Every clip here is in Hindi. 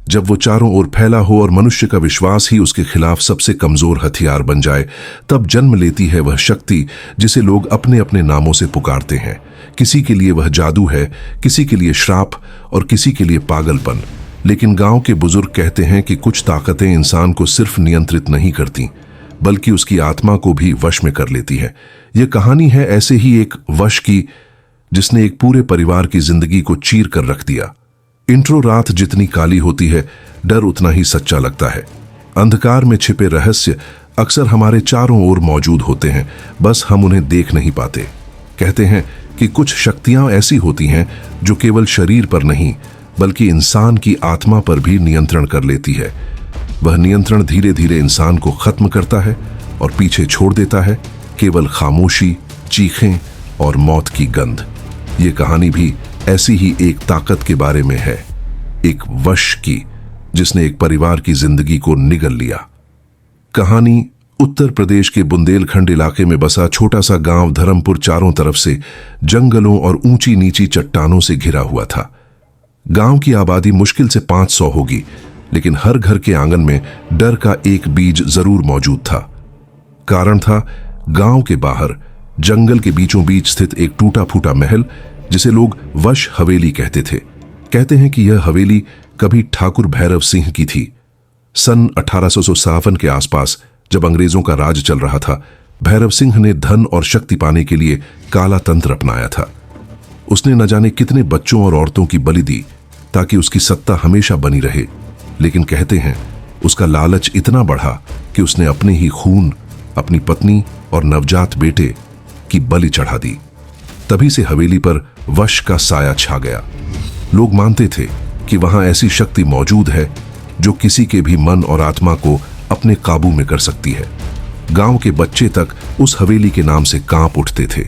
जब वो चारों ओर फैला हो और मनुष्य का विश्वास ही उसके खिलाफ सबसे कमजोर हथियार बन जाए, तब जन्म लेती है वह शक्ति जिसे लोग अपने अपने नामों से पुकारते हैं। किसी के लिए वह जादू है, किसी के लिए श्राप और किसी के लिए पागलपन। लेकिन गांव के बुजुर्ग कहते हैं कि कुछ ताकतें इंसान को सिर्फ नियंत्रित नहीं करती, बल्कि उसकी आत्मा को भी वश में कर लेती है। यह कहानी है ऐसे ही एक वश की, जिसने एक पूरे परिवार की जिंदगी को चीर कर रख दिया। इंट्रो रात जितनी काली होती है, डर उतना ही सच्चा लगता है। अंधकार में छिपे रहस्य अक्सर हमारे चारों ओर मौजूद होते हैं, बस हम उन्हें देख नहीं पाते। कहते हैं कि कुछ शक्तियां ऐसी होती हैं जो केवल शरीर पर नहीं, बल्कि इंसान की आत्मा पर भी नियंत्रण कर लेती है। वह नियंत्रण धीरे धीरे इंसान को खत्म करता है और पीछे छोड़ देता है केवल खामोशी, चीखें और मौत की गंध। ये कहानी भी ऐसी ही एक ताकत के बारे में है, एक वश की, जिसने एक परिवार की जिंदगी को निगल लिया। कहानी उत्तर प्रदेश के बुंदेलखंड इलाके में बसा छोटा सा गांव धर्मपुर चारों तरफ से जंगलों और ऊंची नीची चट्टानों से घिरा हुआ था। गांव की आबादी मुश्किल से 500 होगी, लेकिन हर घर के आंगन में डर का एक बीज जरूर मौजूद था। कारण था गांव के बाहर जंगल के बीचों बीच स्थित एक टूटा फूटा महल, जिसे लोग वश हवेली कहते थे। कहते हैं कि यह हवेली कभी ठाकुर भैरव सिंह की थी। सन 1857 के आसपास, जब अंग्रेजों का राज चल रहा था, भैरव सिंह ने धन और शक्ति पाने के लिए काला तंत्र अपनाया था। उसने न जाने कितने बच्चों और औरतों की बलि दी ताकि उसकी सत्ता हमेशा बनी रहे। लेकिन कहते हैं उसका लालच इतना बढ़ा कि उसने अपने ही खून, अपनी पत्नी और नवजात बेटे की बलि चढ़ा दी। तभी से हवेली पर वश का साया छा गया। लोग मानते थे कि वहां ऐसी शक्ति मौजूद है जो किसी के भी मन और आत्मा को अपने काबू में कर सकती है। गांव के बच्चे तक उस हवेली के नाम से कांप उठते थे।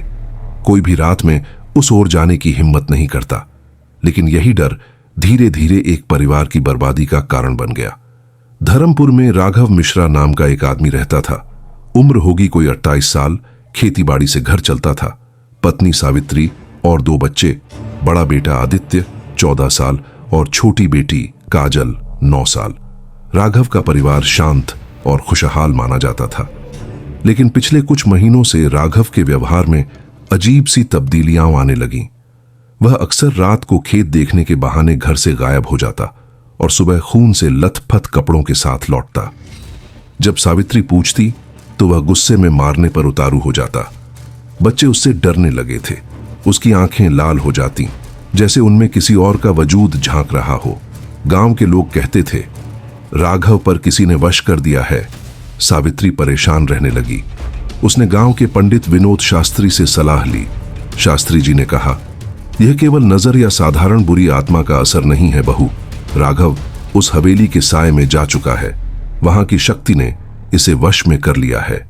कोई भी रात में उस ओर जाने की हिम्मत नहीं करता। लेकिन यही डर धीरे धीरे एक परिवार की बर्बादी का कारण बन गया। धर्मपुर में राघव मिश्रा नाम का एक आदमी रहता था। उम्र होगी कोई 28 साल। खेतीबाड़ी से घर चलता था। पत्नी सावित्री और 2 बच्चे, बड़ा बेटा आदित्य 14 साल और छोटी बेटी काजल 9 साल। राघव का परिवार शांत और खुशहाल माना जाता था। लेकिन पिछले कुछ महीनों से राघव के व्यवहार में अजीब सी तब्दीलियां आने लगीं। वह अक्सर रात को खेत देखने के बहाने घर से गायब हो जाता और सुबह खून से लथपथ कपड़ों के साथ लौटता। जब सावित्री पूछती तो वह गुस्से में मारने पर उतारू हो जाता। बच्चे उससे डरने लगे थे। उसकी आंखें लाल हो जाती, जैसे उनमें किसी और का वजूद झांक रहा हो। गांव के लोग कहते थे, राघव पर किसी ने वश कर दिया है। सावित्री परेशान रहने लगी। उसने गांव के पंडित विनोद शास्त्री से सलाह ली। शास्त्री जी ने कहा, यह केवल नजर या साधारण बुरी आत्मा का असर नहीं है बहू। राघव उस हवेली के साए में जा चुका है। वहां की शक्ति ने इसे वश में कर लिया है।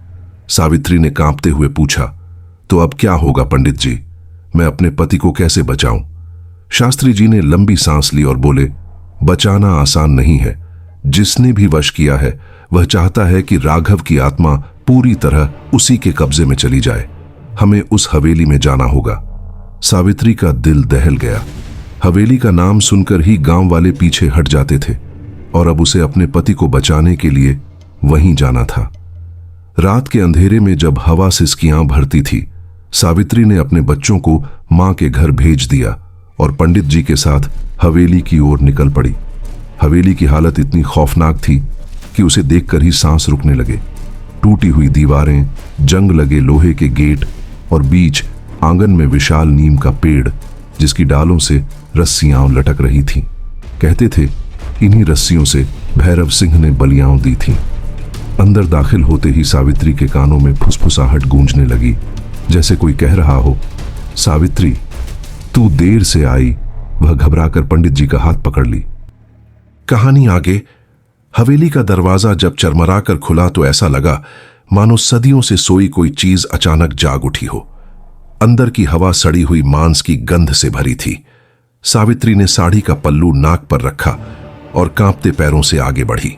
सावित्री ने कांपते हुए पूछा, तो अब क्या होगा पंडित जी? मैं अपने पति को कैसे बचाऊं? शास्त्री जी ने लंबी सांस ली और बोले, बचाना आसान नहीं है। जिसने भी वश किया है वह चाहता है कि राघव की आत्मा पूरी तरह उसी के कब्जे में चली जाए। हमें उस हवेली में जाना होगा। सावित्री का दिल दहल गया। हवेली का नाम सुनकर ही गांव वाले पीछे हट जाते थे और अब उसे अपने पति को बचाने के लिए वहीं जाना था। रात के अंधेरे में जब हवा सिसकियां भरती थी, सावित्री ने अपने बच्चों को मां के घर भेज दिया और पंडित जी के साथ हवेली की ओर निकल पड़ी। हवेली की हालत इतनी खौफनाक थी कि उसे देखकर ही सांस रुकने लगे। टूटी हुई दीवारें, जंग लगे लोहे के गेट और बीच आंगन में विशाल नीम का पेड़, जिसकी डालों से रस्सियां लटक रही थीं। कहते थे इन्हीं रस्सियों से भैरव सिंह ने बलियां दी थीं। अंदर दाखिल होते ही सावित्री के कानों में फुसफुसाहट गूंजने लगी, जैसे कोई कह रहा हो, सावित्री तू देर से आई। वह घबराकर पंडित जी का हाथ पकड़ ली। कहानी आगे। हवेली का दरवाजा जब चरमराकर खुला तो ऐसा लगा मानो सदियों से सोई कोई चीज अचानक जाग उठी हो। अंदर की हवा सड़ी हुई मांस की गंध से भरी थी। सावित्री ने साड़ी का पल्लू नाक पर रखा और कांपते पैरों से आगे बढ़ी।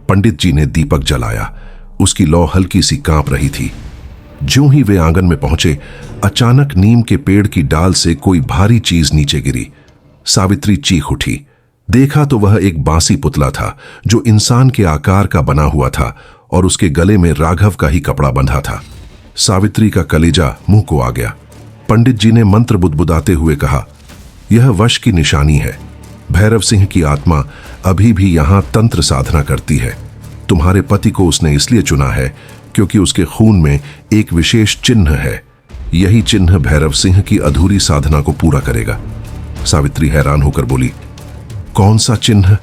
पंडित जी ने दीपक जलाया। उसकी लौ हल्की सी कांप रही थी। ज्यों ही वे आंगन में पहुंचे, अचानक नीम के पेड़ की डाल से कोई भारी चीज नीचे गिरी। सावित्री चीख उठी। देखा तो वह एक बांसी पुतला था जो इंसान के आकार का बना हुआ था और उसके गले में राघव का ही कपड़ा बंधा था। सावित्री का कलेजा मुंह को आ गया। पंडित जी ने मंत्र बुदबुदाते हुए कहा, यह वश की निशानी है। भैरव सिंह की आत्मा अभी भी यहां तंत्र साधना करती है। तुम्हारे पति को उसने इसलिए चुना है क्योंकि उसके खून में एक विशेष चिन्ह है। यही चिन्ह भैरव सिंह की अधूरी साधना को पूरा करेगा। सावित्री हैरान होकर बोली, कौन सा चिन्ह?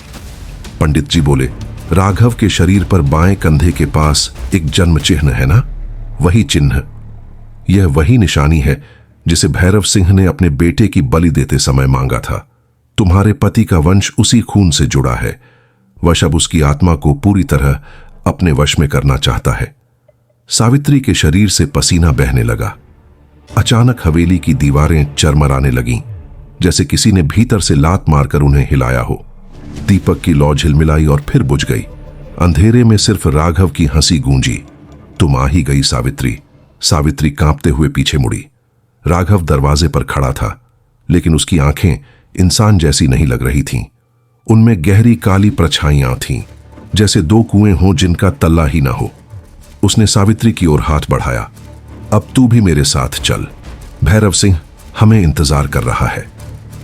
पंडित जी बोले, राघव के शरीर पर बाएं कंधे के पास एक जन्म चिन्ह है ना, वही चिन्ह। यह वही निशानी है जिसे भैरव सिंह ने अपने बेटे की बलि देते समय मांगा था। तुम्हारे पति का वंश उसी खून से जुड़ा है। वश अब उसकी आत्मा को पूरी तरह अपने वश में करना चाहता है। सावित्री के शरीर से पसीना बहने लगा। अचानक हवेली की दीवारें चरमराने लगीं, जैसे किसी ने भीतर से लात मारकर उन्हें हिलाया हो। दीपक की लौ झिलमिलाई और फिर बुझ गई। अंधेरे में सिर्फ राघव की हंसी गूंजी। तुम आ ही गई सावित्री। सावित्री कांपते हुए पीछे मुड़ी। राघव दरवाजे पर खड़ा था, लेकिन उसकी आंखें इंसान जैसी नहीं लग रही थीं। उनमें गहरी काली परछाइयां थीं, जैसे दो कुएं हों जिनका तल्ला ही ना हो। उसने सावित्री की ओर हाथ बढ़ाया। अब तू भी मेरे साथ चल। भैरव सिंह हमें इंतजार कर रहा है।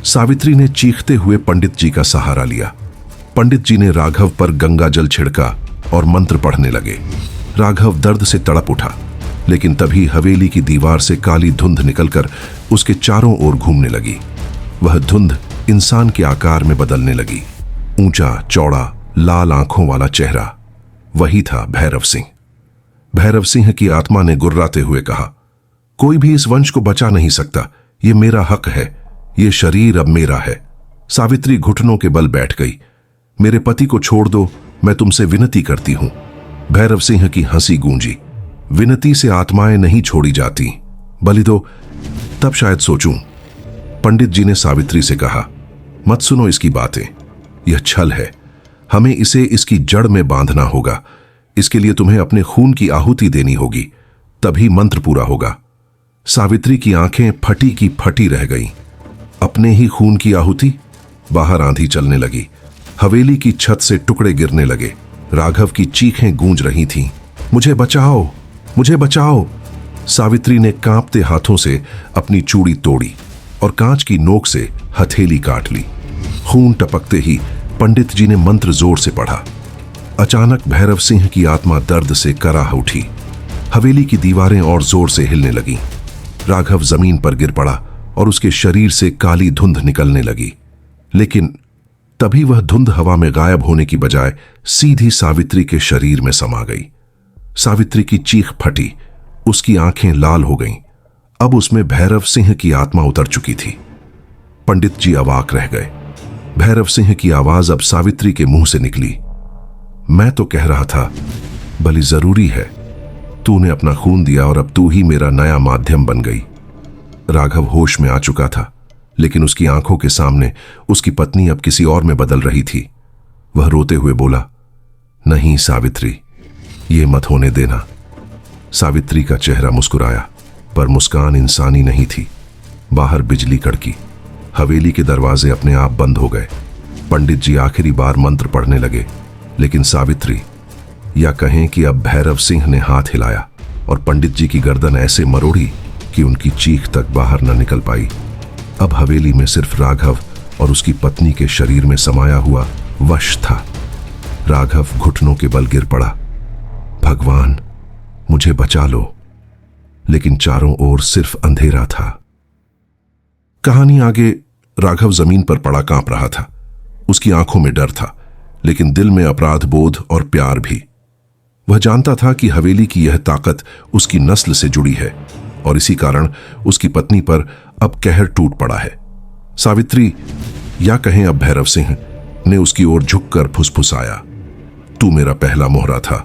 सावित्री ने चीखते हुए पंडित जी का सहारा लिया। पंडित जी ने राघव पर गंगा जल छिड़का और मंत्र पढ़ने लगे। राघव दर्द से तड़प उठा, लेकिन तभी हवेली की दीवार से काली धुंध निकलकर उसके चारों ओर घूमने लगी। वह धुंध इंसान के आकार में बदलने लगी। ऊंचा चौड़ा लाल आंखों वाला चेहरा, वही था भैरव सिंह। भैरव सिंह की आत्मा ने गुर्राते हुए कहा, कोई भी इस वंश को बचा नहीं सकता। ये मेरा हक है। ये शरीर अब मेरा है। सावित्री घुटनों के बल बैठ गई। मेरे पति को छोड़ दो, मैं तुमसे विनती करती हूं। भैरव सिंह की हंसी गूंजी। विनती से आत्माएं नहीं छोड़ी जाती, बलि दो, तब शायद सोचूं। पंडित जी ने सावित्री से कहा, मत सुनो इसकी बातें। यह छल है। हमें इसे इसकी जड़ में बांधना होगा। इसके लिए तुम्हें अपने खून की आहुति देनी होगी, तभी मंत्र पूरा होगा। सावित्री की आंखें फटी की फटी रह गईं। अपने ही खून की आहुति? बाहर आंधी चलने लगी। हवेली की छत से टुकड़े गिरने लगे। राघव की चीखें गूंज रही थीं, मुझे बचाओ, मुझे बचाओ। सावित्री ने कांपते हाथों से अपनी चूड़ी तोड़ी और कांच की नोक से हथेली काट ली। खून टपकते ही पंडित जी ने मंत्र जोर से पढ़ा। अचानक भैरव सिंह की आत्मा दर्द से कराह उठी। हवेली की दीवारें और जोर से हिलने लगीं। राघव जमीन पर गिर पड़ा और उसके शरीर से काली धुंध निकलने लगी। लेकिन तभी वह धुंध हवा में गायब होने की बजाय सीधी सावित्री के शरीर में समा गई। सावित्री की चीख फटी, उसकी आंखें लाल हो गईं। अब उसमें भैरव सिंह की आत्मा उतर चुकी थी। पंडित जी अवाक रह गए। भैरव सिंह की आवाज अब सावित्री के मुंह से निकली, मैं तो कह रहा था बलि जरूरी है। तूने अपना खून दिया और अब तू ही मेरा नया माध्यम बन गई। राघव होश में आ चुका था, लेकिन उसकी आंखों के सामने उसकी पत्नी अब किसी और में बदल रही थी। वह रोते हुए बोला, नहीं सावित्री, ये मत होने देना। सावित्री का चेहरा मुस्कुराया, पर मुस्कान इंसानी नहीं थी। बाहर बिजली कड़की। हवेली के दरवाजे अपने आप बंद हो गए। पंडित जी आखिरी बार मंत्र पढ़ने लगे, लेकिन सावित्री, या कहें कि अब भैरव सिंह ने हाथ हिलाया और पंडित जी की गर्दन ऐसे मरोड़ी कि उनकी चीख तक बाहर न निकल पाई। अब हवेली में सिर्फ राघव और उसकी पत्नी के शरीर में समाया हुआ वश था। राघव घुटनों के बल गिर पड़ा, भगवान मुझे बचा लो। लेकिन चारों ओर सिर्फ अंधेरा था। कहानी आगे। राघव जमीन पर पड़ा कांप रहा था। उसकी आंखों में डर था, लेकिन दिल में अपराध बोध और प्यार भी। वह जानता था कि हवेली की यह ताकत उसकी नस्ल से जुड़ी है और इसी कारण उसकी पत्नी पर अब कहर टूट पड़ा है। सावित्री, या कहें अब भैरव सिंह, ने उसकी ओर झुककर फुसफुसाया, तू मेरा पहला मोहरा था,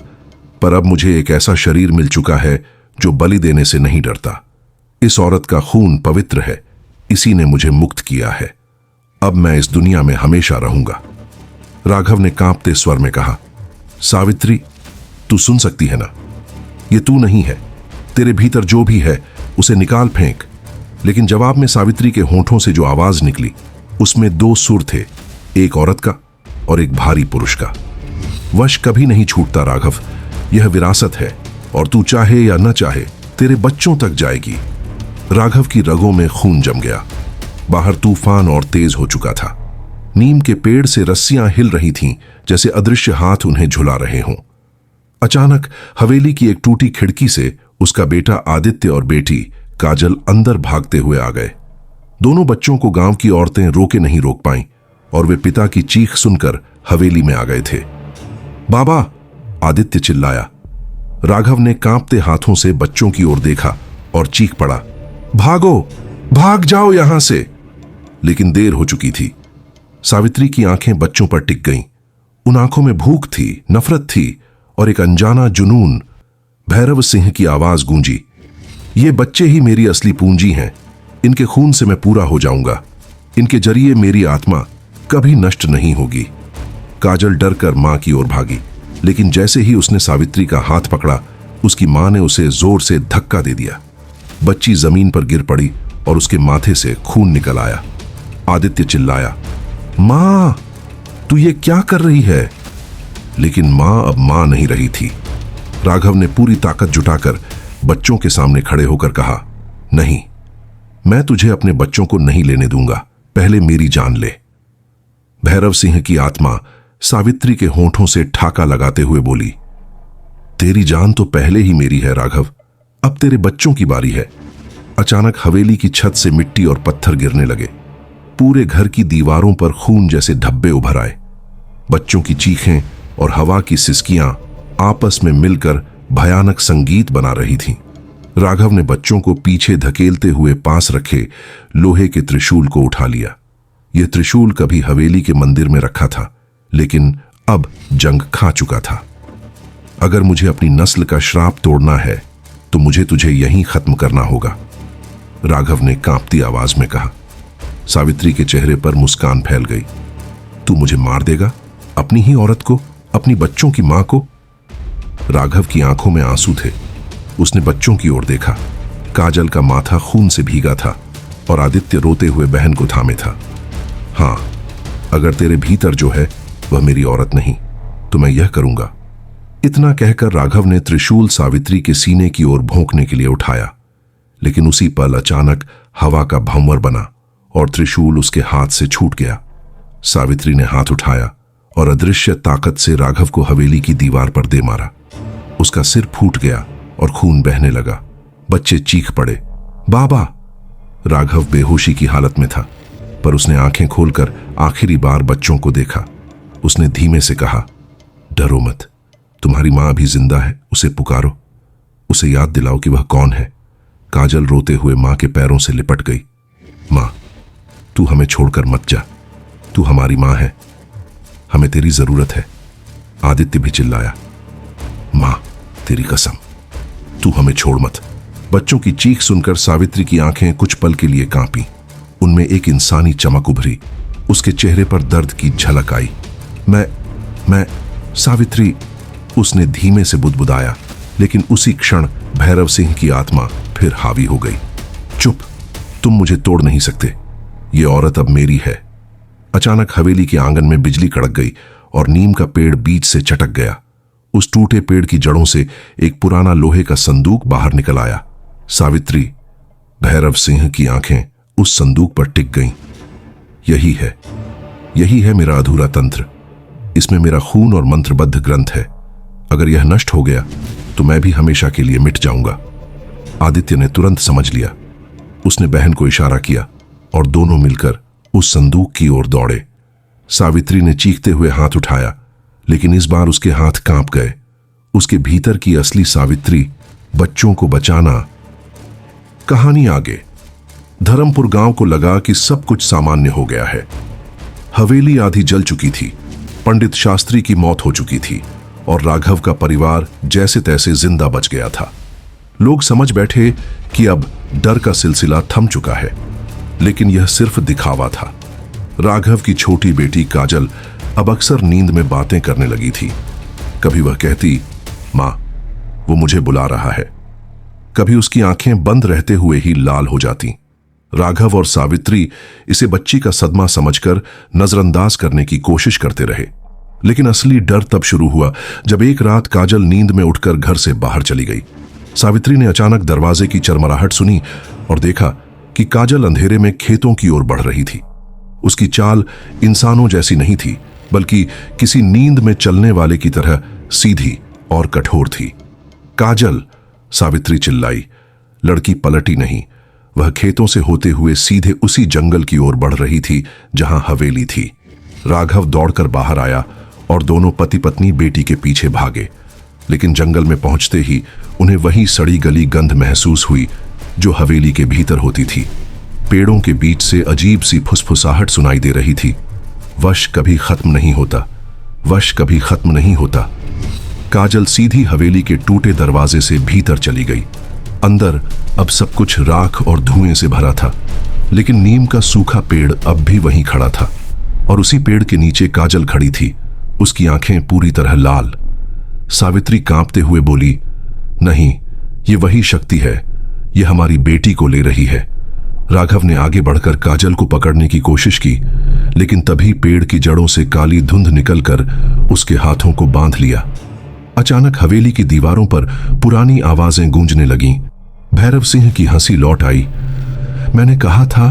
पर अब मुझे एक ऐसा शरीर मिल चुका है जो बलि देने से नहीं डरता। इस औरत का खून पवित्र है, इसी ने मुझे मुक्त किया है। अब मैं इस दुनिया में हमेशा रहूंगा। राघव ने कांपते स्वर में कहा, सावित्री, तू सुन सकती है ना? ये तू नहीं है। तेरे भीतर जो भी है उसे निकाल फेंक। लेकिन जवाब में सावित्री के होठों से जो आवाज निकली, उसमें दो सुर थे, एक औरत का और एक भारी पुरुष का। वश कभी नहीं छूटता राघव, यह विरासत है और तू चाहे या न चाहे तेरे बच्चों तक जाएगी। राघव की रगों में खून जम गया। बाहर तूफान और तेज हो चुका था। नीम के पेड़ से रस्सियां हिल रही थीं, जैसे अदृश्य हाथ उन्हें झुला रहे हों। अचानक हवेली की एक टूटी खिड़की से उसका बेटा आदित्य और बेटी काजल अंदर भागते हुए आ गए। दोनों बच्चों को गांव की औरतें रोके नहीं रोक पाईं और वे पिता की चीख सुनकर हवेली में आ गए थे। बाबा, आदित्य चिल्लाया। राघव ने कांपते हाथों से बच्चों की ओर देखा और चीख पड़ा, भागो, भाग जाओ यहां से। लेकिन देर हो चुकी थी। सावित्री की आंखें बच्चों पर टिक गईं। उन आंखों में भूख थी, नफरत थी और एक अनजाना जुनून। भैरव सिंह की आवाज गूंजी, ये बच्चे ही मेरी असली पूंजी हैं। इनके खून से मैं पूरा हो जाऊंगा। इनके जरिए मेरी आत्मा कभी नष्ट नहीं होगी। काजल डर कर मां की ओर भागी, लेकिन जैसे ही उसने सावित्री का हाथ पकड़ा, उसकी मां ने उसे जोर से धक्का दे दिया। बच्ची जमीन पर गिर पड़ी और उसके माथे से खून निकल आया। आदित्य चिल्लाया, मां, तू ये क्या कर रही है? लेकिन मां अब मां नहीं रही थी। राघव ने पूरी ताकत जुटाकर बच्चों के सामने खड़े होकर कहा, नहीं, मैं तुझे अपने बच्चों को नहीं लेने दूंगा, पहले मेरी जान ले। भैरव सिंह की आत्मा सावित्री के होंठों से ठाका लगाते हुए बोली, तेरी जान तो पहले ही मेरी है राघव, अब तेरे बच्चों की बारी है। अचानक हवेली की छत से मिट्टी और पत्थर गिरने लगे। पूरे घर की दीवारों पर खून जैसे धब्बे उभर आए। बच्चों की चीखें और हवा की सिसकियां आपस में मिलकर भयानक संगीत बना रही थीं। राघव ने बच्चों को पीछे धकेलते हुए पास रखे लोहे के त्रिशूल को उठा लिया। यह त्रिशूल कभी हवेली के मंदिर में रखा था, लेकिन अब जंग खा चुका था। अगर मुझे अपनी नस्ल का श्राप तोड़ना है तो मुझे तुझे यहीं खत्म करना होगा, राघव ने कांपती आवाज में कहा। सावित्री के चेहरे पर मुस्कान फैल गई। तू मुझे मार देगा? अपनी ही औरत को, अपनी बच्चों की मां को? राघव की आंखों में आंसू थे। उसने बच्चों की ओर देखा। काजल का माथा खून से भीगा था और आदित्य रोते हुए बहन को थामे था। हां, अगर तेरे भीतर जो है वह मेरी औरत नहीं तो मैं यह करूंगा। इतना कहकर राघव ने त्रिशूल सावित्री के सीने की ओर भोंकने के लिए उठाया, लेकिन उसी पल अचानक हवा का भंवर बना और त्रिशूल उसके हाथ से छूट गया। सावित्री ने हाथ उठाया और अदृश्य ताकत से राघव को हवेली की दीवार पर दे मारा। उसका सिर फूट गया और खून बहने लगा। बच्चे चीख पड़े, बाबा। राघव बेहोशी की हालत में था, पर उसने आंखें खोलकर आखिरी बार बच्चों को देखा। उसने धीमे से कहा, डरो मत, तुम्हारी मां अभी जिंदा है, उसे पुकारो, उसे याद दिलाओ कि वह कौन है। काजल रोते हुए मां के पैरों से लिपट गई। मां, तू हमें छोड़कर मत जा, तू हमारी मां है, हमें तेरी जरूरत है। आदित्य भी चिल्लाया, मां, तेरी कसम, तू हमें छोड़ मत। बच्चों की चीख सुनकर सावित्री की आंखें कुछ पल के लिए कांपी। उनमें एक इंसानी चमक उभरी। उसके चेहरे पर दर्द की झलक आई। मैं सावित्री, उसने धीमे से बुदबुदाया, लेकिन उसी क्षण भैरव सिंह की आत्मा फिर हावी हो गई। चुप, तुम मुझे तोड़ नहीं सकते, ये औरत अब मेरी है। अचानक हवेली के आंगन में बिजली कड़क गई और नीम का पेड़ बीच से चटक गया। उस टूटे पेड़ की जड़ों से एक पुराना लोहे का संदूक बाहर निकल आया। सावित्री, भैरव सिंह की आंखें उस संदूक पर टिक गईं। यही है मेरा अधूरा तंत्र। इसमें मेरा खून और मंत्रबद्ध ग्रंथ है। अगर यह नष्ट हो गया तो मैं भी हमेशा के लिए मिट जाऊंगा। आदित्य ने तुरंत समझ लिया। उसने बहन को इशारा किया और दोनों मिलकर उस संदूक की ओर दौड़े। सावित्री ने चीखते हुए हाथ उठाया, लेकिन इस बार उसके हाथ कांप गए। उसके भीतर की असली सावित्री, बच्चों को बचाना। कहानी आगे। धर्मपुर गांव को लगा कि सब कुछ सामान्य हो गया है। हवेली आधी जल चुकी थी, पंडित शास्त्री की मौत हो चुकी थी और राघव का परिवार जैसे तैसे जिंदा बच गया था। लोग समझ बैठे कि अब डर का सिलसिला थम चुका है, लेकिन यह सिर्फ दिखावा था। राघव की छोटी बेटी काजल अब अक्सर नींद में बातें करने लगी थी। कभी वह कहती, मां, वो मुझे बुला रहा है। कभी उसकी आंखें बंद रहते हुए ही लाल हो जाती। राघव और सावित्री इसे बच्ची का सदमा समझकर नजरअंदाज करने की कोशिश करते रहे, लेकिन असली डर तब शुरू हुआ जब एक रात काजल नींद में उठकर घर से बाहर चली गई। सावित्री ने अचानक दरवाजे की चरमराहट सुनी और देखा कि काजल अंधेरे में खेतों की ओर बढ़ रही थी। उसकी चाल इंसानों जैसी नहीं थी, बल्कि किसी नींद में चलने वाले की तरह सीधी और कठोर थी। काजल, सावित्री चिल्लाई। लड़की पलटी नहीं। वह खेतों से होते हुए सीधे उसी जंगल की ओर बढ़ रही थी जहां हवेली थी। राघव दौड़कर बाहर आया और दोनों पति पत्नी बेटी के पीछे भागे, लेकिन जंगल में पहुंचते ही उन्हें वही सड़ी गली गंध महसूस हुई जो हवेली के भीतर होती थी। पेड़ों के बीच से अजीब सी फुसफुसाहट सुनाई दे रही थी। वश कभी खत्म नहीं होता, वश कभी खत्म नहीं होता। काजल सीधी हवेली के टूटे दरवाजे से भीतर चली गई। अंदर अब सब कुछ राख और धुएं से भरा था, लेकिन नीम का सूखा पेड़ अब भी वहीं खड़ा था और उसी पेड़ के नीचे काजल खड़ी थी, उसकी आंखें पूरी तरह लाल। सावित्री कांपते हुए बोली, नहीं, ये वही शक्ति है, ये हमारी बेटी को ले रही है। राघव ने आगे बढ़कर काजल को पकड़ने की कोशिश की, लेकिन तभी पेड़ की जड़ों से काली धुंध निकलकर उसके हाथों को बांध लिया। अचानक हवेली की दीवारों पर पुरानी आवाजें गूंजने लगीं। भैरव सिंह की हंसी लौट आई। मैंने कहा था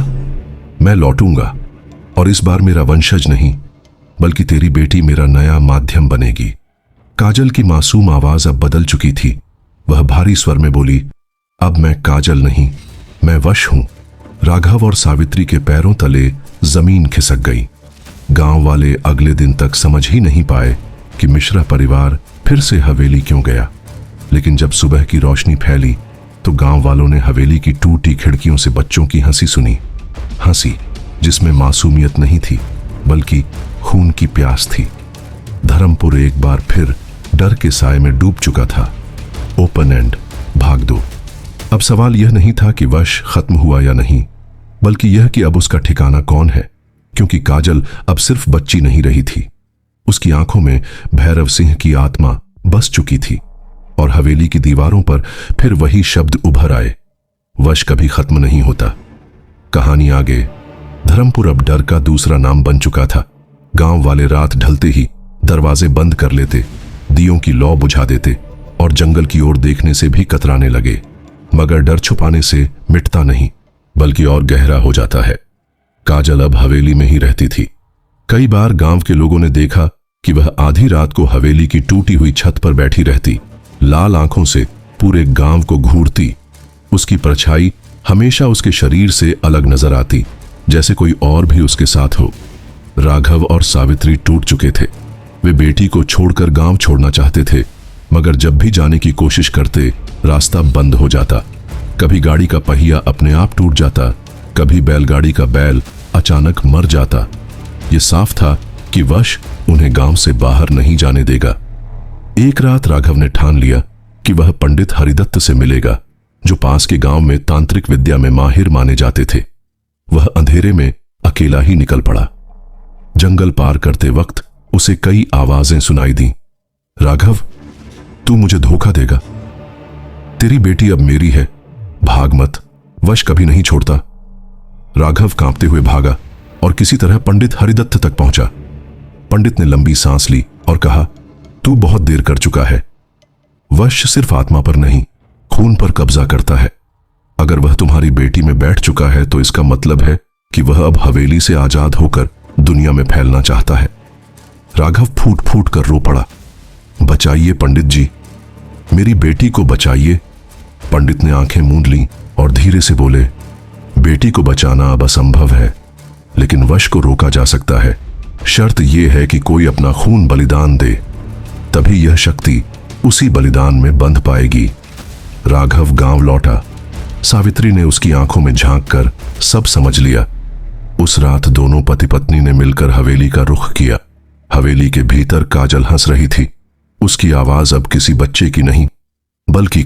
मैं लौटूंगा, और इस बार मेरा वंशज नहीं, बल्कि तेरी बेटी मेरा नया माध्यम बनेगी। काजल की मासूम आवाज अब बदल चुकी थी। वह भारी स्वर में बोली, अब मैं काजल नहीं, मैं वश हूं। राघव और सावित्री के पैरों तले जमीन खिसक गई। गांव वाले अगले दिन तक समझ ही नहीं पाए कि मिश्रा परिवार फिर से हवेली क्यों गया, लेकिन जब सुबह की रोशनी फैली तो गांव वालों ने हवेली की टूटी खिड़कियों से बच्चों की हंसी सुनी। हंसी जिसमें मासूमियत नहीं थी, बल्कि खून की प्यास थी। धर्मपुर एक बार फिर डर के साए में डूब चुका था। ओपन एंड, भाग दो। अब सवाल यह नहीं था कि वश खत्म हुआ या नहीं, बल्कि यह कि अब उसका ठिकाना कौन है, क्योंकि काजल अब सिर्फ बच्ची नहीं रही थी। उसकी आंखों में भैरव सिंह की आत्मा बस चुकी थी और हवेली की दीवारों पर फिर वही शब्द उभर आए, वश कभी खत्म नहीं होता। कहानी आगे। धर्मपुर अब डर का दूसरा नाम बन चुका था। गांव वाले रात ढलते ही दरवाजे बंद कर लेते, दियों की लौ बुझा देते और जंगल की ओर देखने से भी कतराने लगे। मगर डर छुपाने से मिटता नहीं, बल्कि और गहरा हो जाता है। काजल अब हवेली में ही रहती थी। कई बार गांव के लोगों ने देखा कि वह आधी रात को हवेली की टूटी हुई छत पर बैठी रहती, लाल आंखों से पूरे गांव को घूरती। उसकी परछाई हमेशा उसके शरीर से अलग नजर आती, जैसे कोई और भी उसके साथ हो। राघव और सावित्री टूट चुके थे। वे बेटी को छोड़कर गांव छोड़ना चाहते थे, मगर जब भी जाने की कोशिश करते रास्ता बंद हो जाता। कभी गाड़ी का पहिया अपने आप टूट जाता, कभी बैलगाड़ी का बैल अचानक मर जाता। ये साफ था कि वश उन्हें गांव से बाहर नहीं जाने देगा। एक रात राघव ने ठान लिया कि वह पंडित हरिदत्त से मिलेगा, जो पास के गांव में तांत्रिक विद्या में माहिर माने जाते थे। वह अंधेरे में अकेला ही निकल पड़ा। जंगल पार करते वक्त उसे कई आवाजें सुनाई दी। राघव, तू मुझे धोखा देगा। तेरी बेटी अब मेरी है, भाग मत, वश कभी नहीं छोड़ता। राघव कांपते हुए भागा और किसी तरह पंडित हरिदत्त तक पहुंचा। पंडित ने लंबी सांस ली और कहा, तू बहुत देर कर चुका है। वश सिर्फ आत्मा पर नहीं, खून पर कब्जा करता है। अगर वह तुम्हारी बेटी में बैठ चुका है तो इसका मतलब है कि वह अब हवेली से आजाद होकर दुनिया में फैलना चाहता है। राघव फूट फूट कर रो पड़ा। बचाइए पंडित जी, मेरी बेटी को बचाइए। पंडित ने आंखें मूंद लीं और धीरे से बोले, बेटी को बचाना अब असंभव है, लेकिन वश को रोका जा सकता है। शर्त यह है कि कोई अपना खून बलिदान दे, तभी यह शक्ति उसी बलिदान में बंध पाएगी। राघव गांव लौटा। सावित्री ने उसकी आंखों में झांक कर सब समझ लिया। उस रात दोनों पति पत्नी ने मिलकर हवेली का रुख किया। हवेली के भीतर काजल हंस रही थी। उसकी आवाज अब किसी बच्चे की नहीं, बल्कि